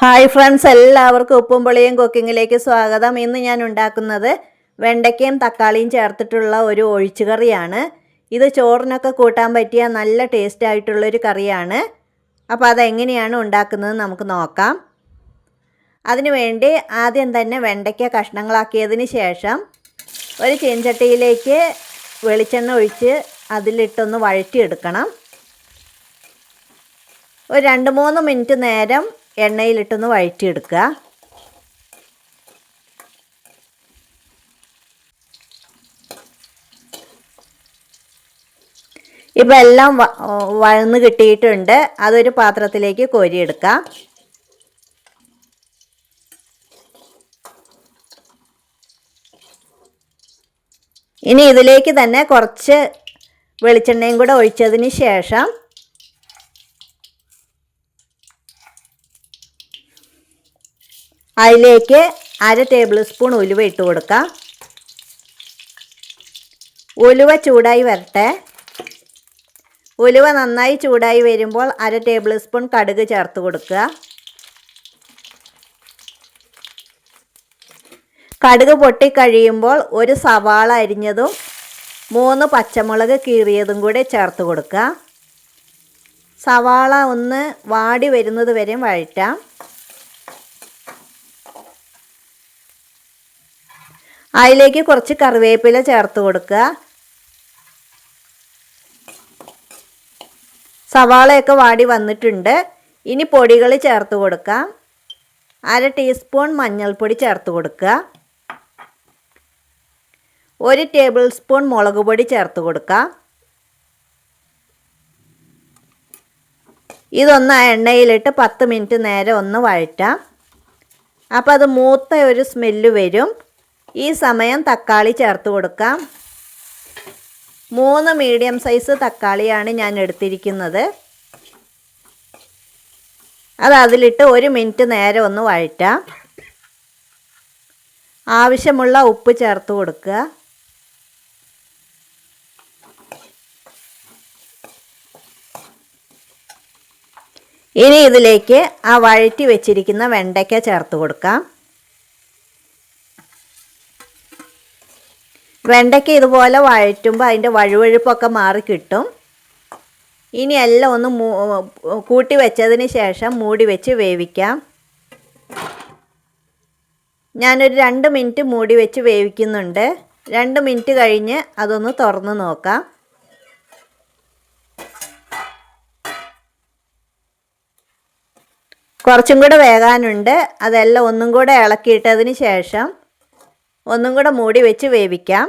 Hi friends, എല്ലാവർക്കും ഉപ്പും പുളിയും കുക്കിങ്ങിലേക്ക് സ്വാഗതം. ഇന്ന് ഞാൻ ഉണ്ടാക്കുന്നത് വെണ്ടയ്ക്കയും തക്കാളിയും ചേർത്തിട്ടുള്ള ഒരു ഒഴിച്ചുകറിയാണ്. ഇത് ചോറിനൊക്കെ കൂട്ടാൻ പറ്റിയ നല്ല ടേസ്റ്റ് ആയിട്ടുള്ളൊരു കറിയാണ്. അപ്പോൾ അതെങ്ങനെയാണ് ഉണ്ടാക്കുന്നത് നമുക്ക് നോക്കാം. അതിനുവേണ്ടി ആദ്യം തന്നെ വെണ്ടയ്ക്ക കഷ്ണങ്ങളാക്കിയതിന് ശേഷം ഒരു ചീനച്ചട്ടിയിലേക്ക് വെളിച്ചെണ്ണ ഒഴിച്ച് അതിലിട്ടൊന്ന് വഴറ്റിയെടുക്കണം. ഒരു 2-3 മിനിറ്റ് നേരം എണ്ണയിലിട്ടൊന്ന് വഴറ്റിയെടുക്കുക. ഇപ്പം എല്ലാം വഴന്ന് കിട്ടിയിട്ടുണ്ട്. അതൊരു പാത്രത്തിലേക്ക് കോരിയെടുക്കാം. ഇനി ഇതിലേക്ക് തന്നെ കുറച്ച് വെളിച്ചെണ്ണയും കൂടെ ഒഴിച്ചതിന് ശേഷം അതിലേക്ക് 1/2 ടേബിൾ സ്പൂൺ ഉലുവ ഇട്ട് കൊടുക്കാം. ഉലുവ ചൂടായി വരട്ടെ. ഉലുവ നന്നായി ചൂടായി വരുമ്പോൾ 1/2 ടേബിൾ സ്പൂൺ കടുക് ചേർത്ത് കൊടുക്കുക. കടുക് പൊട്ടിക്കഴിയുമ്പോൾ ഒരു സവാള അരിഞ്ഞതും 3 പച്ചമുളക് കീറിയതും കൂടെ ചേർത്ത് കൊടുക്കുക. സവാള ഒന്ന് വാടി വരുന്നത് വരെ വഴറ്റാം. അതിലേക്ക് കുറച്ച് കറിവേപ്പില ചേർത്ത് കൊടുക്കുക. സവാളയൊക്കെ വാടി വന്നിട്ടുണ്ട്. ഇനി പൊടികൾ ചേർത്ത് കൊടുക്കാം. 1/2 ടീസ്പൂൺ മഞ്ഞൾപ്പൊടി ചേർത്ത് കൊടുക്കുക. 1 ടേബിൾ സ്പൂൺ മുളക് പൊടി ചേർത്ത് കൊടുക്കുക. ഇതൊന്ന് എണ്ണയിലിട്ട് 10 മിനിറ്റ് നേരം ഒന്ന് വഴറ്റാം. അപ്പോൾ അത് മൂത്ത ഒരു സ്മെല്ല് വരും. ഈ സമയം തക്കാളി ചേർത്ത് കൊടുക്കാം. 3 മീഡിയം സൈസ് തക്കാളിയാണ് ഞാൻ എടുത്തിരിക്കുന്നത്. അത് അതിലിട്ട് 1 മിനിറ്റ് നേരം ഒന്ന് വഴറ്റാം. ആവശ്യമുള്ള ഉപ്പ് ചേർത്ത് കൊടുക്കുക. ഇനി ഇതിലേക്ക് ആ വഴറ്റി വെച്ചിരിക്കുന്ന വെണ്ടയ്ക്ക ചേർത്ത് കൊടുക്കാം. വെണ്ടയ്ക്ക ഇതുപോലെ വഴറ്റുമ്പോൾ അതിൻ്റെ വഴുവഴുപ്പൊക്കെ മാറി കിട്ടും. ഇനി എല്ലാം ഒന്ന് കൂട്ടി വെച്ചതിന് ശേഷം മൂടി വെച്ച് വേവിക്കാം. ഞാനൊരു 2 മിനിറ്റ് മൂടി വെച്ച് വേവിക്കുന്നുണ്ട്. 2 മിനിറ്റ് കഴിഞ്ഞ് അതൊന്ന് തുറന്ന് നോക്കാം. കുറച്ചും കൂടെ വേകാനുണ്ട്. അതെല്ലാം ഒന്നും കൂടെ ഇളക്കിയിട്ടതിന് ശേഷം ഒന്നും കൂടെ മൂടി വെച്ച് വേവിക്കാം.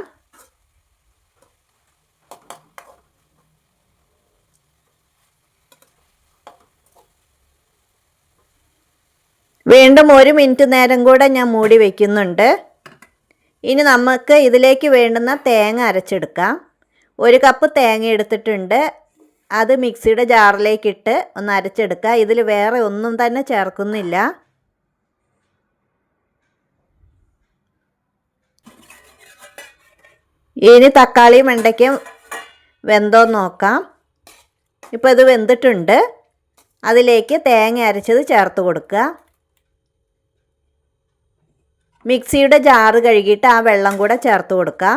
വീണ്ടും 1 മിനിറ്റ് നേരം കൂടെ ഞാൻ മൂടി വയ്ക്കുന്നുണ്ട്. ഇനി നമുക്ക് ഇതിലേക്ക് വേണ്ടുന്ന തേങ്ങ അരച്ചെടുക്കാം. 1 കപ്പ് തേങ്ങ എടുത്തിട്ടുണ്ട്. അത് മിക്സിയുടെ ജാറിലേക്കിട്ട് ഒന്ന് അരച്ചെടുക്കുക. ഇതിൽ വേറെ ഒന്നും തന്നെ ചേർക്കുന്നില്ല. ഇനി തക്കാളിയും വെണ്ടയ്ക്കയും വെന്തോ നോക്കാം. ഇപ്പോൾ ഇത് വെന്തിട്ടുണ്ട്. അതിലേക്ക് തേങ്ങ അരച്ചത് ചേർത്ത് കൊടുക്കുക. മിക്സിയുടെ ജാറ് കഴുകിയിട്ട് ആ വെള്ളം കൂടെ ചേർത്ത് കൊടുക്കുക.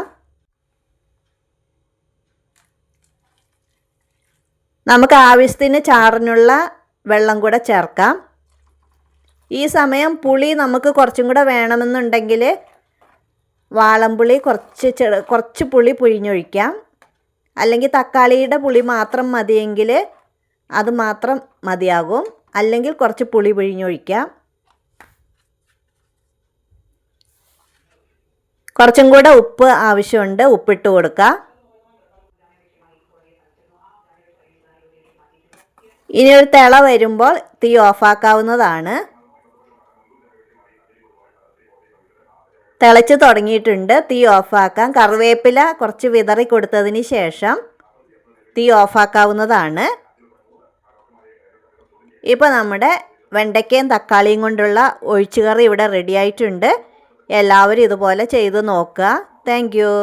നമുക്ക് ആവശ്യത്തിന് ചാറിനുള്ള വെള്ളം കൂടെ ചേർക്കാം. ഈ സമയം പുളി നമുക്ക് കുറച്ചും കൂടെ വേണമെന്നുണ്ടെങ്കിൽ വാളംപുളി കുറച്ച് പുളി പിഴിഞ്ഞൊഴിക്കാം. അല്ലെങ്കിൽ തക്കാളിയുടെ പുളി മാത്രം മതിയെങ്കിൽ അത് മാത്രം മതിയാകും. അല്ലെങ്കിൽ കുറച്ച് പുളി പിഴിഞ്ഞൊഴിക്കാം. കുറച്ചും കൂടെ ഉപ്പ് ആവശ്യമുണ്ട്. ഉപ്പിട്ട് കൊടുക്കുക. ഇനി ഒരു തിള വരുമ്പോൾ തീ ഓഫാക്കാവുന്നതാണ്. തിളച്ച് തുടങ്ങിയിട്ടുണ്ട്. തീ ഓഫാക്കാം. കറിവേപ്പില കുറച്ച് വിതറി കൊടുത്തതിന് ശേഷം തീ ഓഫാക്കാവുന്നതാണ്. ഇപ്പോൾ നമ്മുടെ വെണ്ടയ്ക്കയും തക്കാളിയും കൊണ്ടുള്ള ഒഴിച്ചുകറി ഇവിടെ റെഡി ആയിട്ടുണ്ട്. എല്ലാവരും ഇതുപോലെ ചെയ്ത് നോക്കുക. Thank you.